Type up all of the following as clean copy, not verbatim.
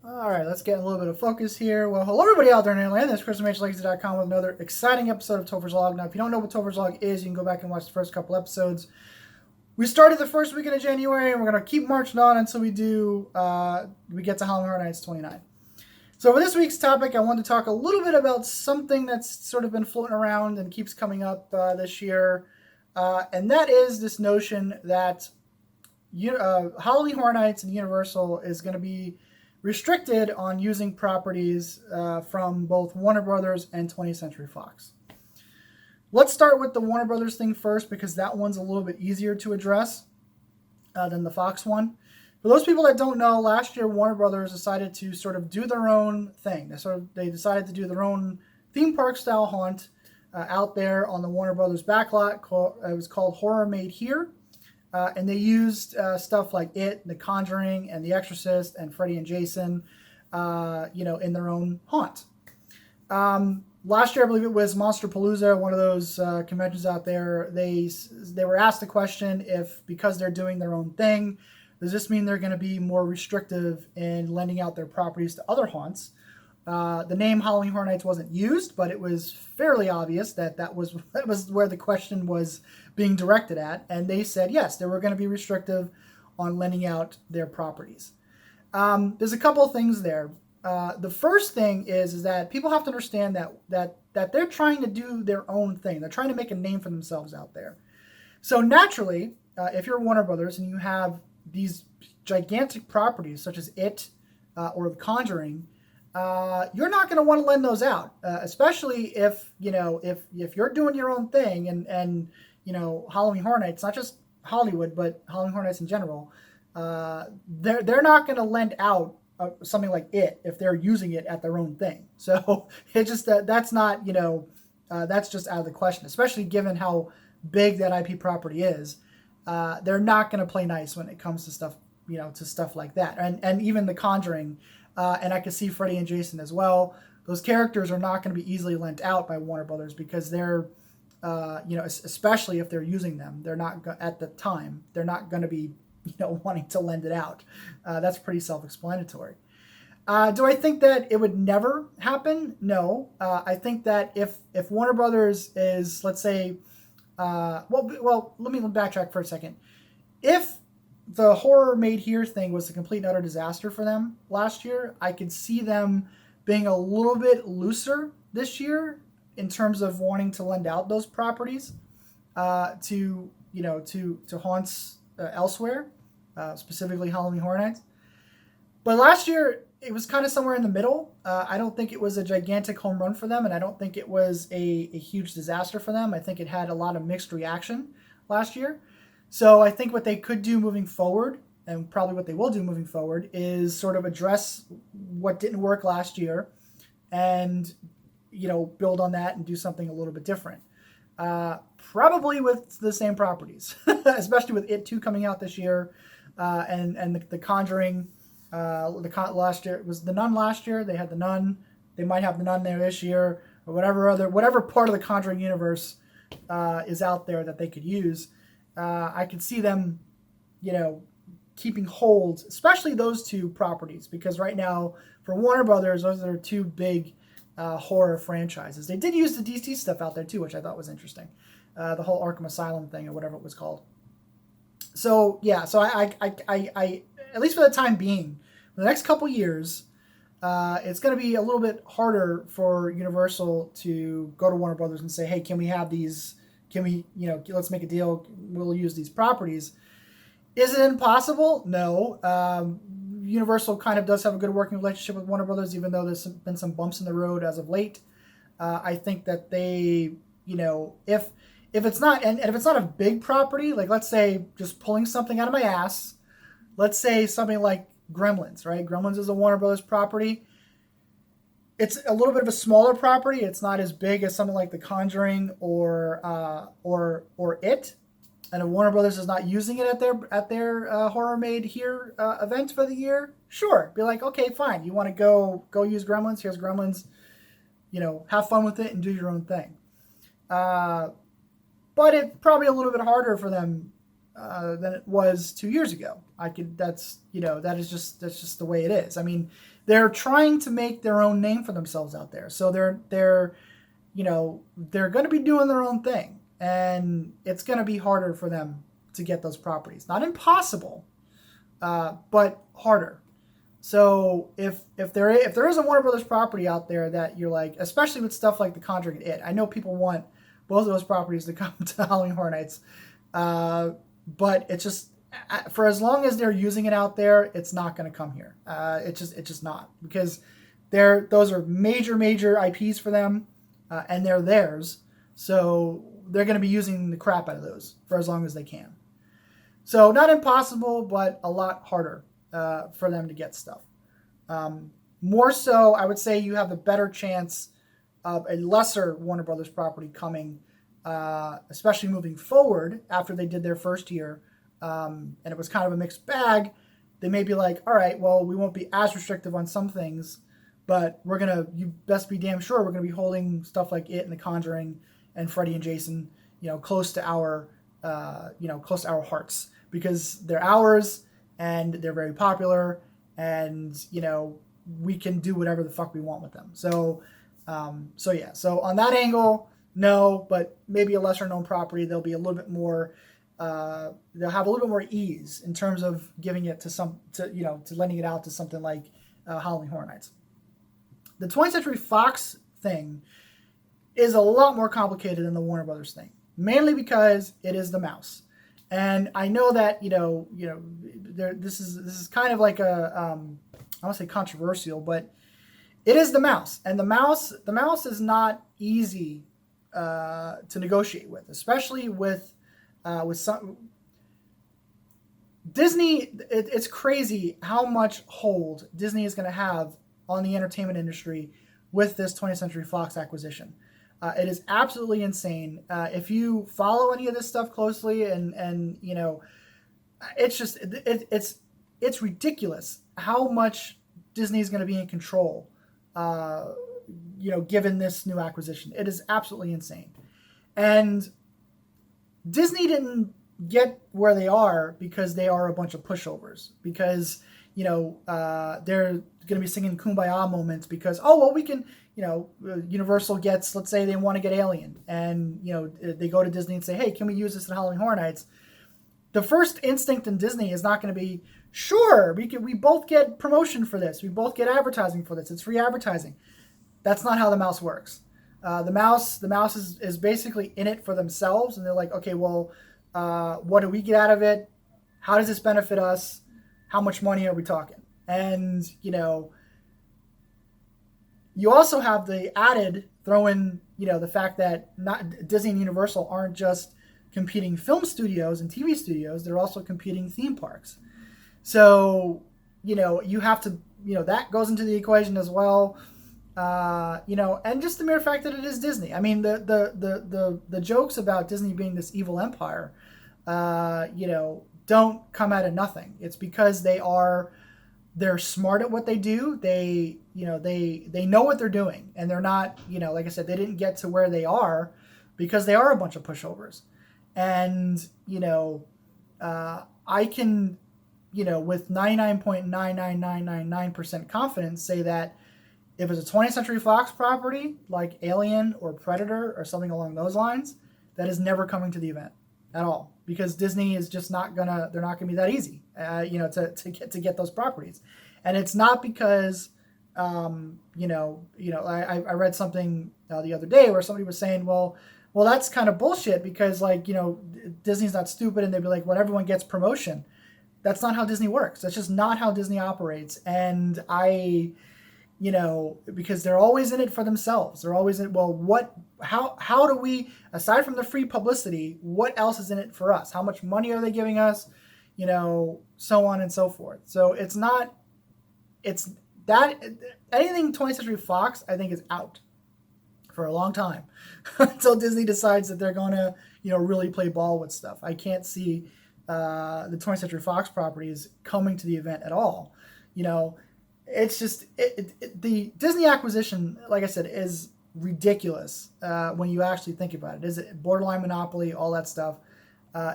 All right, let's get a little bit of focus here. Well, hello everybody out there in Atlanta. This is Chris from HLegacy.com with another exciting episode of Topher's Log. Now, if you don't know what Topher's Log is, you can go back and watch the first couple episodes. We started the first weekend of January, and we're going to keep marching on until we get to Halloween Horror Nights 29. So for this week's topic, I wanted to talk a little bit about something that's sort of been floating around and keeps coming up this year, and that is this notion that Halloween Horror Nights and Universal is going to be restricted on using properties from both Warner Brothers and 20th Century Fox. Let's start with the Warner Brothers thing first because that one's a little bit easier to address than the Fox one. For those people that don't know, last year Warner Brothers decided to sort of do their own thing. They decided to do their own theme park style haunt out there on the Warner Brothers backlot. It was called Horror Made Here. And they used stuff like It, The Conjuring, and The Exorcist, and Freddy and Jason, in their own haunt. Last year, I believe it was Monsterpalooza, one of those conventions out there. They were asked the question if, because they're doing their own thing, does this mean they're going to be more restrictive in lending out their properties to other haunts? The name Halloween Horror Nights wasn't used, but it was fairly obvious that was where the question was being directed at. And they said, yes, they were going to be restrictive on lending out their properties. There's a couple of things there. The first thing is that people have to understand that they're trying to do their own thing. They're trying to make a name for themselves out there. So naturally, if you're Warner Brothers and you have these gigantic properties such as It or The Conjuring, you're not going to want to lend those out, especially if you're doing your own thing and Halloween Horror Nights, not just Hollywood, but Halloween Horror Nights in general. They're not going to lend out something like It if they're using it at their own thing. So it's just that's not that's just out of the question, especially given how big that IP property is. They're not going to play nice when it comes to stuff like that, and even The Conjuring. And I can see Freddy and Jason as well. Those characters are not going to be easily lent out by Warner Brothers because they're, especially if they're using them, they're not at the time. They're not going to be, wanting to lend it out. That's pretty self-explanatory. Do I think that it would never happen? No. I think that if Warner Brothers is, let's say, well, let me backtrack for a second. If the Horror Made Here thing was a complete and utter disaster for them last year, I could see them being a little bit looser this year in terms of wanting to lend out those properties to haunts elsewhere, specifically Halloween Horror Nights. But last year it was kind of somewhere in the middle. I don't think it was a gigantic home run for them, and I don't think it was a huge disaster for them. I think it had a lot of mixed reaction last year. So I think what they could do moving forward, and probably what they will do moving forward, is sort of address what didn't work last year and, build on that and do something a little bit different. Probably with the same properties, especially with It 2 coming out this year and the Conjuring. Last year, it was The Nun last year. They had The Nun. They might have The Nun there this year, or whatever part of the Conjuring universe is out there that they could use. I could see them, keeping hold, especially those two properties, because right now for Warner Brothers, those are two big horror franchises. They did use the DC stuff out there too, which I thought was interesting. The whole Arkham Asylum thing or whatever it was called. So yeah, so I at least for the time being, for the next couple years, it's going to be a little bit harder for Universal to go to Warner Brothers and say, hey, can we have these? Can we, let's make a deal. We'll use these properties. Is it impossible? No. Universal kind of does have a good working relationship with Warner Brothers, even though there's been some bumps in the road as of late. I think that they, if it's not, and if it's not a big property, like let's say just pulling something out of my ass, let's say something like Gremlins, right? Gremlins is a Warner Brothers property. It's a little bit of a smaller property. It's not as big as something like The Conjuring or It. And if Warner Brothers is not using it at their Horror Made Here event for the year, sure, be like, okay, fine. You want to go use Gremlins? Here's Gremlins. Have fun with it and do your own thing. But it's probably a little bit harder for them than it was 2 years ago. That's that's just the way it is. I mean, they're trying to make their own name for themselves out there. So they're going to be doing their own thing, and it's going to be harder for them to get those properties. Not impossible, but harder. So if there is a Warner Brothers property out there that you're like, especially with stuff like The Conjuring and It, I know people want both of those properties to come to Halloween Horror Nights, but it's just, for as long as they're using it out there, it's not going to come here. It's just not, because those are major IPs for them, and they're theirs, so they're going to be using the crap out of those for as long as they can. So not impossible, but a lot harder for them to get stuff. More so, I would say you have a better chance of a lesser Warner Brothers property coming, especially moving forward after they did their first year, and it was kind of a mixed bag. They may be like, all right, well, we won't be as restrictive on some things, but you best be damn sure we're going to be holding stuff like It and The Conjuring and Freddy and Jason, close to our hearts, because they're ours and they're very popular, and we can do whatever the fuck we want with them. So on that angle, no, but maybe a lesser known property, they'll be a little bit more, they'll have a little bit more ease in terms of giving it to lending it out to something like Halloween Horror Nights. The 20th Century Fox thing is a lot more complicated than the Warner Brothers thing, mainly because it is the mouse. And I know that this is kind of like a I don't want to say controversial, but it is the mouse, and the mouse is not easy to negotiate with, especially with some Disney. It's crazy how much hold Disney is going to have on the entertainment industry with this 20th Century Fox acquisition. It is absolutely insane. If you follow any of this stuff closely, and it's just it's ridiculous how much Disney is going to be in control. Given this new acquisition, it is absolutely insane. And Disney didn't get where they are because they are a bunch of pushovers. Because they're going to be singing Kumbaya moments because we can. Universal gets, let's say they want to get Alien, and they go to Disney and say, hey, can we use this at Halloween Horror Nights? The first instinct in Disney is not going to be, sure, we both get promotion for this, we both get advertising for this, it's free advertising. That's not how the mouse works. The mouse is basically in it for themselves, and they're like, okay, well, what do we get out of it? How does this benefit us? How much money are we talking? And you also have the added throw in, the fact that not Disney and Universal aren't just competing film studios and TV studios; they're also competing theme parks. So, you have to, that goes into the equation as well. And just the mere fact that it is Disney. I mean, the jokes about Disney being this evil empire, don't come out of nothing. It's because they're smart at what they do. They know what they're doing, and they're not, like I said, they didn't get to where they are because they are a bunch of pushovers. And, I can, with 99.99999% confidence say that if it's a 20th Century Fox property like Alien or Predator or something along those lines, that is never coming to the event at all, because Disney is just they're not gonna be that easy, to get those properties. And it's not because, I read something the other day where somebody was saying, well, that's kind of bullshit because Disney's not stupid, and they'd be like, well, everyone gets promotion. That's not how Disney works. That's just not how Disney operates. And because they're always in it for themselves. They're always in, how do we, aside from the free publicity, what else is in it for us? How much money are they giving us? So on and so forth. So it's that anything 20th Century Fox, I think, is out for a long time until Disney decides that they're going to, really play ball with stuff. I can't see the 20th Century Fox properties coming to the event at all. It's just the Disney acquisition, like I said, is ridiculous when you actually think about it. Is it borderline monopoly, all that stuff?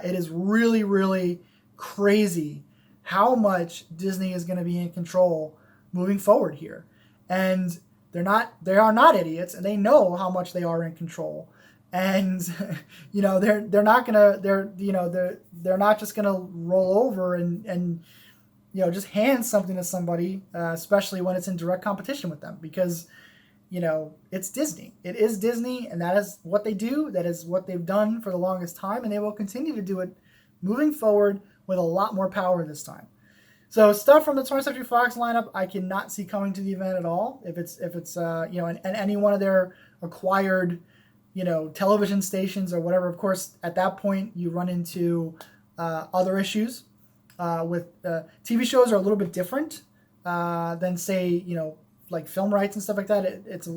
It is really, really crazy how much Disney is going to be in control moving forward here. And they are not idiots, and they know how much they are in control. And they're not just gonna roll over and just hand something to somebody, especially when it's in direct competition with them, because it's Disney. It is Disney, and that is what they do. That is what they've done for the longest time, and they will continue to do it moving forward with a lot more power this time. So stuff from the 20th Century Fox lineup, I cannot see coming to the event at all. If it's and any one of their acquired television stations or whatever. Of course, at that point you run into other issues with TV shows are a little bit different than say like film rights and stuff like that. It's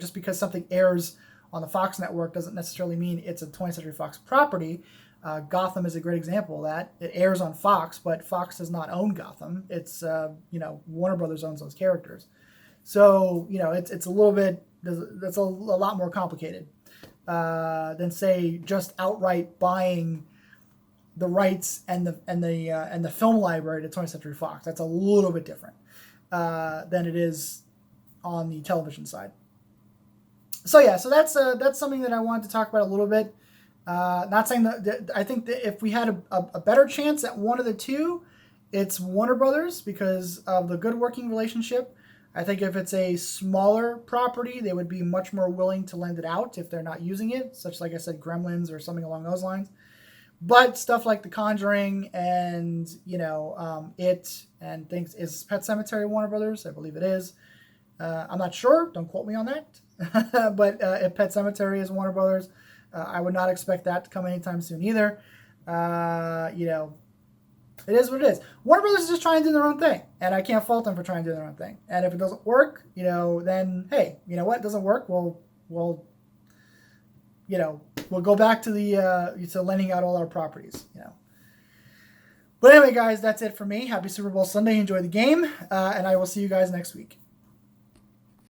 just because something airs on the Fox network doesn't necessarily mean it's a 20th Century Fox property. Gotham is a great example of that. It airs on Fox, but Fox does not own Gotham. It's Warner Brothers owns those characters. So it's a little bit, that's a lot more complicated than say just outright buying the rights and the film library to 20th Century Fox. That's a little bit different than it is on the television side. So that's something that I wanted to talk about a little bit. Not saying that I think that if we had a better chance at one of the two, it's Warner Brothers because of the good working relationship. I think if it's a smaller property, they would be much more willing to lend it out if they're not using it, such like I said, Gremlins or something along those lines. But stuff like The Conjuring and It and things, is Pet Sematary Warner Brothers? I believe it is. I'm not sure. Don't quote me on that. But if Pet Sematary is Warner Brothers, I would not expect that to come anytime soon either. It is what it is. Warner Brothers is just trying to do their own thing, and I can't fault them for trying to do their own thing. And if it doesn't work, then hey, you know what? It doesn't work. We'll go back to to lending out all our properties. But anyway, guys, that's it for me. Happy Super Bowl Sunday. Enjoy the game, and I will see you guys next week.